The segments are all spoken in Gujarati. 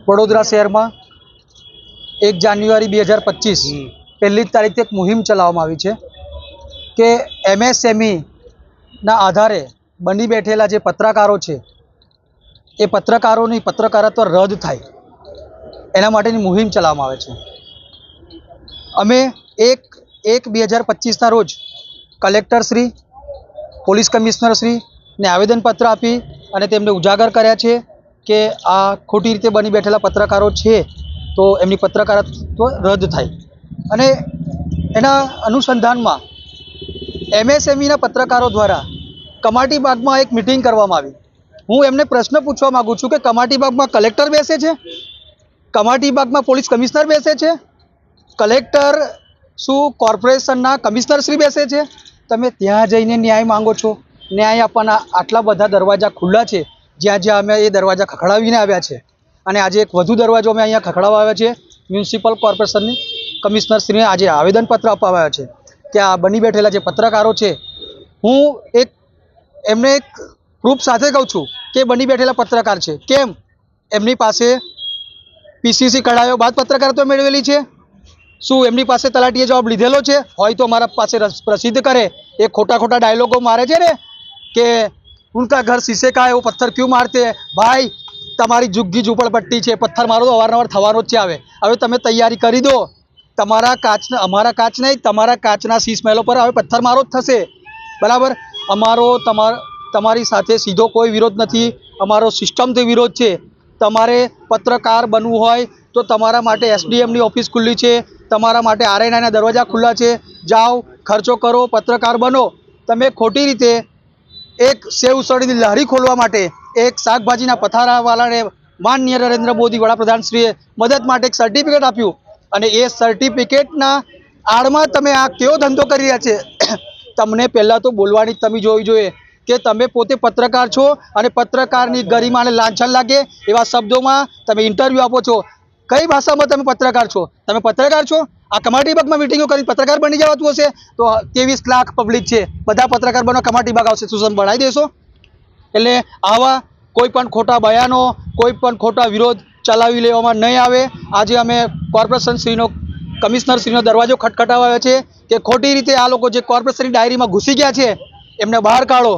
વડોદરા શહેરમાં 1 જાન્યુઆરી 2025 પહેલી જ તારીખથી એક મુહિમ ચલાવવામાં આવી છે કે MSMEના આધારે બની બેઠેલા જે પત્રકારો છે એ પત્રકારોની પત્રકારત્વ રદ થાય એના માટેની મુહિમ ચલાવવામાં આવે છે। અમે 1/1/2025ના રોજ કલેક્ટરશ્રી, પોલીસ કમિશનરશ્રીને આવેદનપત્ર આપી અને તેમને ઉજાગર કર્યા છે કે આ ખોટી રીતે બની બેઠેલા પત્રકારો છે તો એમની પત્રકારત્વ રદ થાય। અને એના અનુસંધાનમાં MSMEના પત્રકારો દ્વારા કમાટી બાગમાં એક મિટિંગ કરવામાં આવી। હું એમને પ્રશ્ન પૂછવા માગું છું કે કમાટી બાગમાં કલેક્ટર બેસે છે, કમાટી બાગમાં પોલીસ કમિશનર બેસે છે, કલેક્ટર શું કોર્પોરેશનના કમિશનરશ્રી બેસે છે? તમે ત્યાં જઈને ન્યાય માંગો છો? ન્યાય આપવાના આટલા બધા દરવાજા ખુલ્લા છે, જ્યાં જ્યાં અમે એ દરવાજા ખખડાવીને આવ્યા છે અને આજે એક વધુ દરવાજો અમે અહીંયા ખખડાવવા આવ્યા છે। મ્યુનિસિપલ કોર્પોરેશનની કમિશનરશ્રીને આજે આવેદનપત્ર આપવા આવ્યા છે કે આ બની બેઠેલા જે પત્રકારો છે, હું એમને એક પ્રૂફ સાથે કહું છું કે બની બેઠેલા પત્રકાર છે। કેમ? એમની પાસે PCC કઢાવ્યા બાદ પત્રકારત્વ મેળવેલી છે? શું એમની પાસે તલાટીએ જવાબ લીધેલો છે? હોય તો મારા પાસે પ્રસિદ્ધ કરે। એ ખોટા ખોટા ડાયલોગો મારે છે ને કે ઉનકા ઘર शीशे का है वो पत्थर क्यों मारते हैं? भाई તમારી જુગ્ગી ઝૂંપડપટ્ટી છે, પથ્થર મારો તો અવારનવાર થવાનો જ છે। હવે તમે તૈયારી કરી દો, તમારા કાચના, અમારા કાચ નહીં, તમારા કાચના શીશ મહેલો પર હવે પથ્થર મારો જ થશે, બરાબર? અમારો તમારી સાથે સીધો કોઈ વિરોધ નથી, અમારો સિસ્ટમથી વિરોધ છે। તમારે પત્રકાર બનવું હોય તો તમારા માટે SDMની ઓફિસ ખુલ્લી છે, તમારા માટે RNIના દરવાજા ખુલ્લા છે। જાઓ, ખર્ચો કરો, પત્રકાર બનો। તમે ખોટી રીતે એક સેવ ઉસળીની લારી ખોલવા માટે એક શાકભાજીના પથારાવાળાને માનનીય નરેન્દ્ર મોદી વડાપ્રધાનશ્રીએ મદદ માટે એક સર્ટિફિકેટ આપ્યું અને એ સર્ટિફિકેટના આડમાં તમે આ કેવો ધંધો કરી રહ્યા છે? તમને પહેલાં તો બોલવાની તમે જોવી જોઈએ કે તમે પોતે પત્રકાર છો અને પત્રકારની ગરિમાને લાંછન લાગે એવા શબ્દોમાં તમે ઇન્ટરવ્યૂ આપો છો। કઈ ભાષામાં તમે પત્રકાર છો? તમે પત્રકાર છો? આ કમાટી બાગમાં મિટિંગો કરી પત્રકાર બની જવાતું હશે તો 23 લાખ પબ્લિક છે, બધા પત્રકાર બનો, કમાટી બાગ આવશે, શું બનાવી દેશો? એટલે આવા કોઈ પણ ખોટા બયાનો, કોઈ પણ ખોટા વિરોધ ચલાવી લેવામાં નહીં આવે। આજે અમે કોર્પોરેશનશ્રીનો, કમિશનરશ્રીનો દરવાજો ખટખટાવવા આવ્યા છે કે ખોટી રીતે આ લોકો જે કોર્પોરેશનની ડાયરીમાં ઘૂસી ગયા છે એમને બહાર કાઢો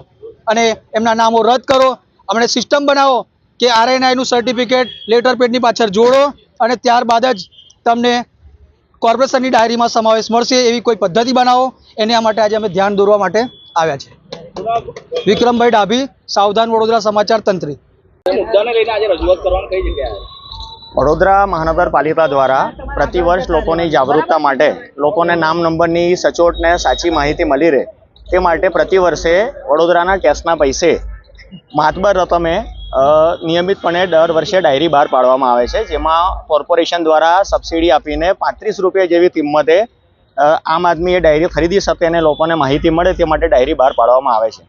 અને એમના નામો રદ કરો। અમને સિસ્ટમ બનાવો કે RNIનું સર્ટિફિકેટ લેટર પેડની પાછળ જોડો અને ત્યારબાદ જ તમને કોર્પોરેશનની ડાયરીમાં સમાવેશ મળશે એવી કોઈ પદ્ધતિ બનાવો। એના માટે આજે અમે ધ્યાન દોરવા માટે આવ્યા છે। વિક્રમભાઈ ડાભી, સાવધાન વડોદરા સમાચાર તંત્રી। વડોદરા મહાનગરપાલિકા દ્વારા પ્રતિવર્ષ લોકોની જાગૃતતા માટે, લોકોને નામ નંબરની સચોટ ને સાચી માહિતી મળી રહે તે માટે પ્રતિવર્ષે વડોદરાના ટેક્સના પૈસે મહાત્બર રકમે નિયમિતપણે દર વર્ષે ડાયરી બહાર પાડવામાં આવે છે, જેમાં કોર્પોરેશન દ્વારા સબસિડી આપીને 35 રૂપિયા જેવી કિંમતે આમ આદમી એ ડાયરી ખરીદી શકે અને લોકોને માહિતી મળે તે માટે ડાયરી બહાર પાડવામાં આવે છે।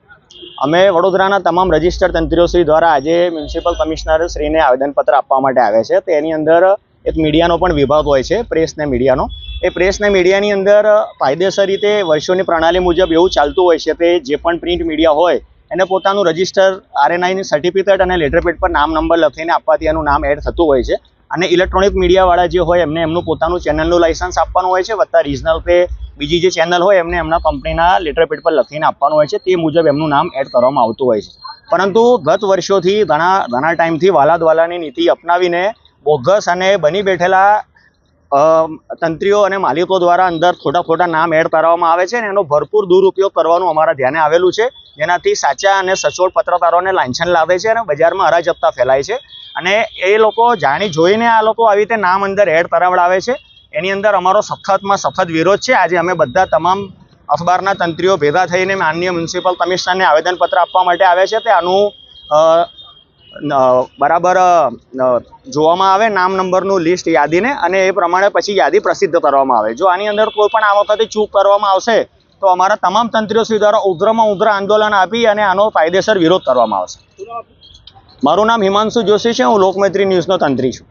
અમે વડોદરાના તમામ રજિસ્ટર્ડ તંત્રીઓશ્રી દ્વારા આજે મ્યુનિસિપલ કમિશનર શ્રીને આવેદનપત્ર આપવા માટે આવે છે। તેની અંદર એક મીડિયાનો પણ વિભાગ હોય છે, પ્રેસ ને મીડિયાનો। એ પ્રેસ ને મીડિયાની અંદર કાયદેસર રીતે વર્ષોની પ્રણાલી મુજબ એવું ચાલતું હોય છે કે જે પણ પ્રિન્ટ મીડિયા હોય એને પોતાનું રજિસ્ટર, RNIની સર્ટિફિકેટ અને લેટરપેડ પર નામ નંબર લખીને આપવાથી એનું નામ એડ થતું હોય છે। અને ઇલેક્ટ્રોનિક મીડિયાવાળા જે હોય એમને એમનું પોતાનું ચેનલનું લાયસન્સ આપવાનું હોય છે, વત્તા રિજનલ કે બીજી જે ચેનલ હોય એમને એમના કંપનીના લેટરપેડ પર લખીને આપવાનું હોય છે, તે મુજબ એમનું નામ એડ કરવામાં આવતું હોય છે। પરંતુ ગત વર્ષોથી ઘણા ટાઈમથી વાલાદવાલાની નીતિ અપનાવીને બોગસ અને બની બેઠેલા તંત્રીઓ અને માલિકો દ્વારા અંદર ખોટા નામ એડ કરવામાં આવે છે અને એનો ભરપૂર દુરુપયોગ કરવાનું અમારા ધ્યાને આવેલું છે, જેનાથી સાચા અને સચોટ પત્રકારોને લાંછન લાવે છે અને બજારમાં અરાજકતા ફેલાય છે। અને એ લોકો જાણી જોઈને આ લોકો આવી રીતે નામ અંદર એડ કરાવડાવે છે। એની અંદર અમારો સખતમાં સખત વિરોધ છે। આજે અમે બધા તમામ અખબારના તંત્રીઓ ભેગા થઈને માનનીય મ્યુનિસિપલ કમિશનરને આવેદનપત્ર આપવા માટે આવ્યા છે કે આનું બરાબર જોવામાં આવે, નામ નંબરનું લિસ્ટ યાદીને, અને એ પ્રમાણે પછી યાદી પ્રસિદ્ધ કરવામાં આવે। જો આની અંદર કોઈ પણ આ વખતે ચૂક કરવામાં આવશે તો અમારા તમામ તંત્રીઓશ્રી દ્વારા ઉગ્રમાં ઉગ્ર આંદોલન આપી અને આનો કાયદેસર વિરોધ કરવામાં આવશે। મારું નામ હિમાંશુ જોશી છે, હું લોકમૈત્રી ન્યૂઝનો તંત્રી છું।